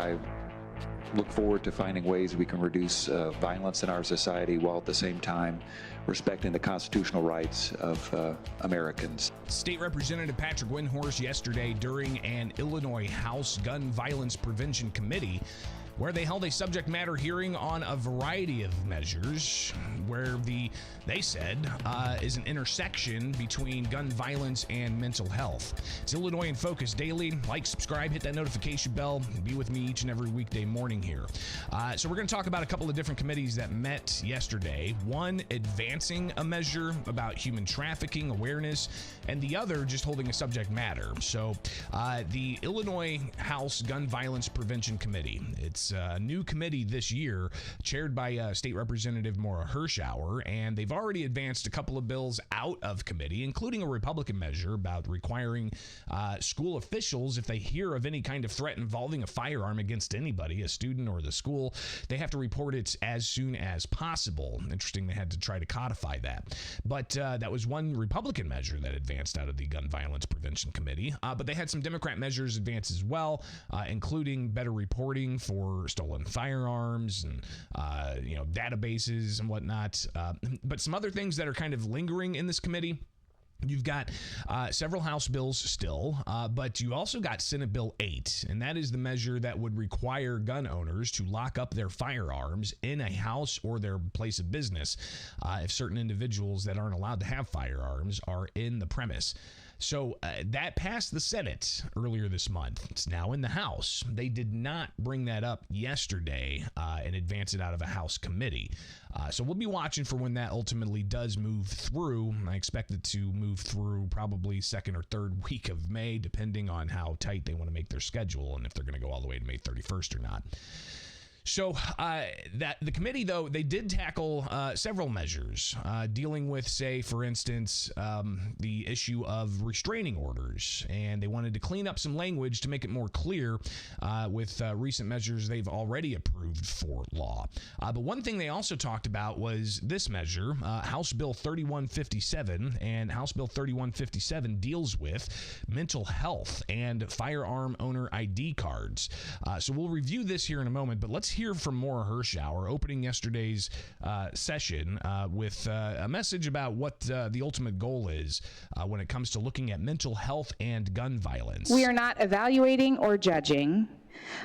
I look forward to finding ways we can reduce violence in our society while at the same time respecting the constitutional rights of Americans. State Representative Patrick Windhorst yesterday during an Illinois House Gun Violence Prevention Committee, where they held a subject matter hearing on a variety of measures where they said is an intersection between gun violence and mental health. It's Illinois in Focus Daily. Like, subscribe, hit that notification bell, and be with me each and every weekday morning here. So we're going to talk about a couple of different committees that met yesterday. One advancing a measure about human trafficking awareness, and the other just holding a subject matter. So the Illinois House Gun Violence Prevention Committee. It's a new committee this year, chaired by State Representative Maura Hirschauer, and they've already advanced a couple of bills out of committee, including a Republican measure about requiring school officials, if they hear of any kind of threat involving a firearm against anybody, a student or the school, they have to report it as soon as possible. Interesting, they had to try to codify that. But that was one Republican measure that advanced out of the Gun Violence Prevention Committee. But they had some Democrat measures advance as well, including better reporting for stolen firearms and databases and whatnot. But some other things that are kind of lingering in this committee. You've got several House bills still, but you also got Senate Bill 8, and that is the measure that would require gun owners to lock up their firearms in a house or their place of business if certain individuals that aren't allowed to have firearms are in the premise. So that passed the Senate earlier this month. It's now in the House. They did not bring that up yesterday and advance it out of a House committee. So we'll be watching for when that ultimately does move through. I expect it to move through probably second or third week of May, depending on how tight they want to make their schedule and if they're going to go all the way to May 31st or not. So that the committee, though, they did tackle several measures dealing with, say, for instance, the issue of restraining orders. And they wanted to clean up some language to make it more clear with recent measures they've already approved for law. But one thing they also talked about was this measure, House Bill 3157. And House Bill 3157 deals with mental health and firearm owner ID cards. So we'll review this here in a moment, but let's hear from Maura Hirschauer opening yesterday's session with a message about what the ultimate goal is when it comes to looking at mental health and gun violence. We are not evaluating or judging,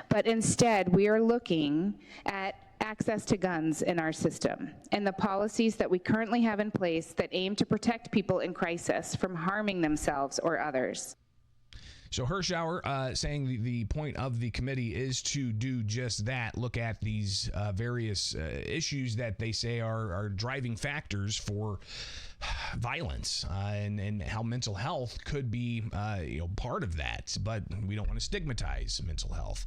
but instead we are looking at access to guns in our system and the policies that we currently have in place that aim to protect people in crisis from harming themselves or others. So Hirschauer saying the point of the committee is to do just that, look at these various issues that they say are driving factors for violence and how mental health could be part of that, but we don't want to stigmatize mental health.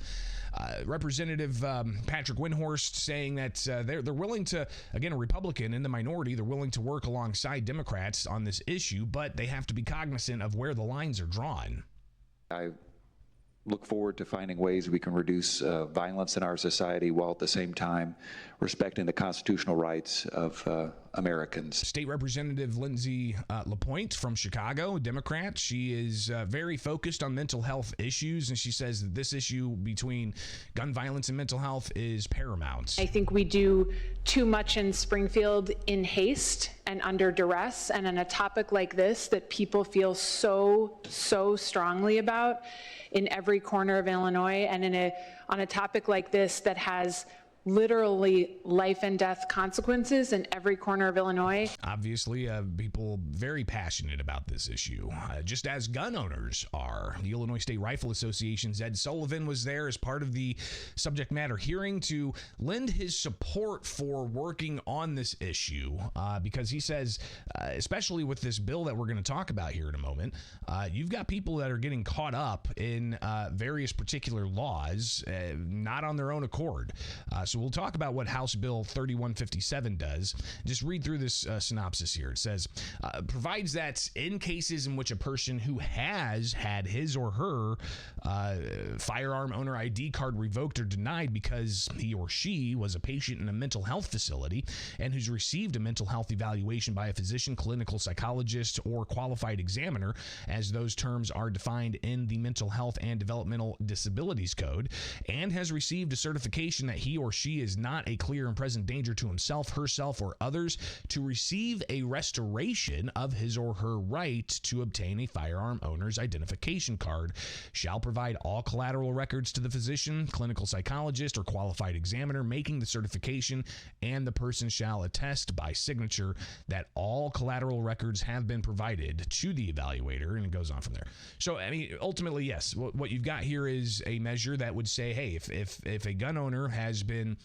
Representative Patrick Windhorst saying that they're willing to, again, a Republican in the minority, they're willing to work alongside Democrats on this issue, but they have to be cognizant of where the lines are drawn. I look forward to finding ways we can reduce violence in our society while at the same time respecting the constitutional rights of Americans. State Representative Lindsay LaPointe from Chicago, Democrat. She is very focused on mental health issues, and she says that this issue between gun violence and mental health is paramount. I think we do too much in Springfield in haste and under duress, and on a topic like this that people feel so strongly about in every corner of Illinois, and on a topic like this that has literally life and death consequences in every corner of Illinois. Obviously, people very passionate about this issue, just as gun owners are. The Illinois State Rifle Association's Ed Sullivan was there as part of the subject matter hearing to lend his support for working on this issue, because he says, especially with this bill that we're going to talk about here in a moment, you've got people that are getting caught up in various particular laws, not on their own accord. So we'll talk about what House Bill 3157 does. Just read through this synopsis here. It says, provides that in cases in which a person who has had his or her firearm owner ID card revoked or denied because he or she was a patient in a mental health facility and who's received a mental health evaluation by a physician, clinical psychologist, or qualified examiner, as those terms are defined in the Mental Health and Developmental Disabilities Code, and has received a certification that he or she is not a clear and present danger to himself, herself, or others, to receive a restoration of his or her right to obtain a firearm owner's identification card, shall provide all collateral records to the physician, clinical psychologist, or qualified examiner making the certification, and the person shall attest by signature that all collateral records have been provided to the evaluator, and it goes on from there. So, I mean, ultimately, yes, what you've got here is a measure that would say, hey, if a gun owner has been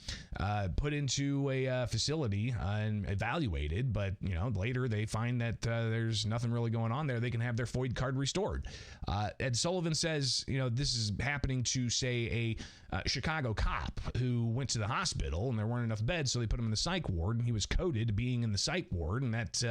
put into a facility and evaluated, but, you know, later they find that there's nothing really going on there, they can have their FOID card restored. Ed Sullivan says, you know, this is happening to, say, a Chicago cop who went to the hospital and there weren't enough beds, so they put him in the psych ward, and he was coded being in the psych ward, and that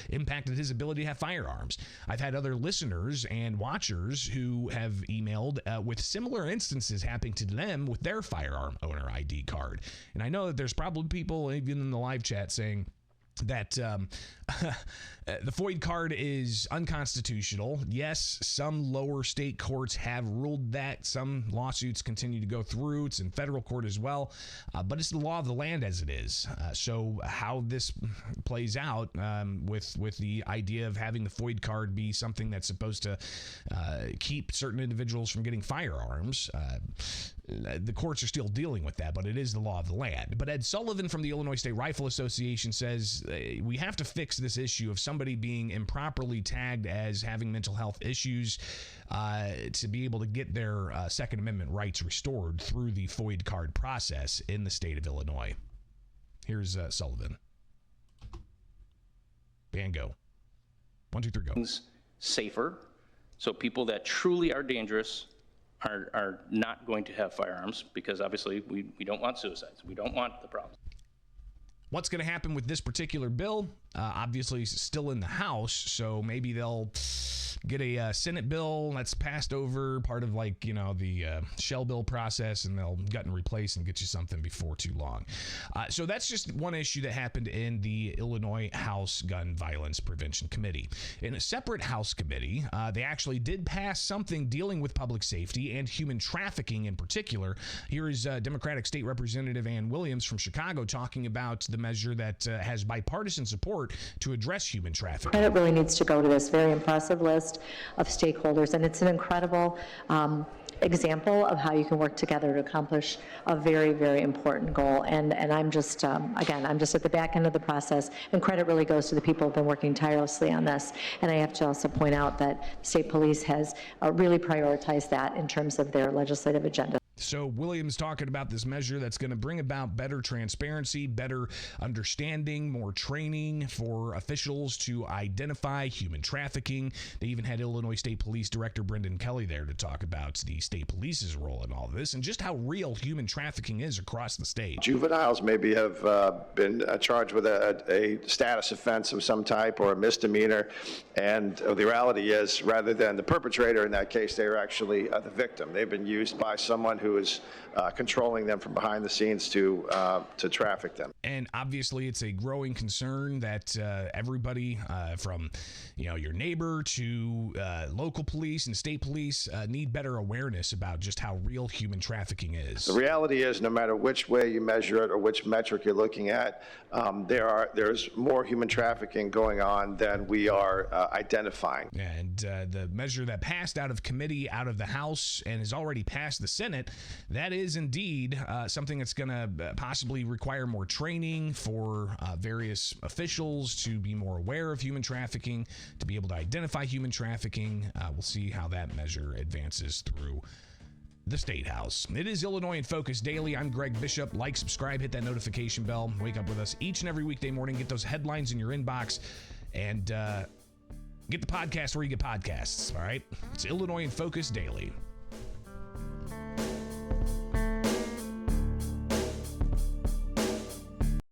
impacted his ability to have firearms. I've had other listeners and watchers who have emailed with similar instances happening to them with their firearm owner ID card. And I know that there's probably people, even in the live chat, saying that the FOID card is unconstitutional. Yes, some lower state courts have ruled that. Some lawsuits continue to go through. It's in federal court as well. But it's the law of the land as it is. So how this plays out with the idea of having the FOID card be something that's supposed to keep certain individuals from getting firearms, the courts are still dealing with that, but it is the law of the land. But Ed Sullivan from the Illinois State Rifle Association says we have to fix this issue of somebody being improperly tagged as having mental health issues to be able to get their Second Amendment rights restored through the FOID card process in the state of Illinois. Here's Sullivan. Van go. 1, 2, 3, go. Safer, so people that truly are dangerous are not going to have firearms, because obviously we don't want suicides. We don't want the problems. What's going to happen with this particular bill? Obviously, it's still in the House, so maybe they'll get a Senate bill that's passed over, part of like, you know, the shell bill process, and they'll gut and replace and get you something before too long. So that's just one issue that happened in the Illinois House Gun Violence Prevention Committee. In a separate House committee, they actually did pass something dealing with public safety and human trafficking in particular. Here is Democratic State Representative Ann Williams from Chicago talking about the measure that has bipartisan support to address human trafficking. Credit really needs to go to this very impressive list of stakeholders, and it's an incredible example of how you can work together to accomplish a very, very important goal. And I'm just, again, I'm just at the back end of the process, and credit really goes to the people who have been working tirelessly on this. And I have to also point out that state police has really prioritized that in terms of their legislative agenda. So Williams talking about this measure that's going to bring about better transparency, better understanding, more training for officials to identify human trafficking. They even had Illinois State Police Director Brendan Kelly there to talk about the state police's role in all of this and just how real human trafficking is across the state. Juveniles maybe have been charged with a status offense of some type or a misdemeanor, and the reality is, rather than the perpetrator in that case, they are actually the victim. They've been used by someone who is controlling them from behind the scenes to traffic them. And obviously, it's a growing concern that everybody from, you know, your neighbor to local police and state police need better awareness about just how real human trafficking is. The reality is, no matter which way you measure it or which metric you're looking at, there's more human trafficking going on than we are identifying. And the measure that passed out of committee, out of the House, and has already passed the Senate, that is indeed something that's going to possibly require more training for various officials to be more aware of human trafficking, to be able to identify human trafficking. We'll see how that measure advances through the State House. It is Illinois in Focus Daily. I'm Greg Bishop. Like, subscribe, hit that notification bell. Wake up with us each and every weekday morning. Get those headlines in your inbox, and get the podcast where you get podcasts, all right? It's Illinois in Focus Daily.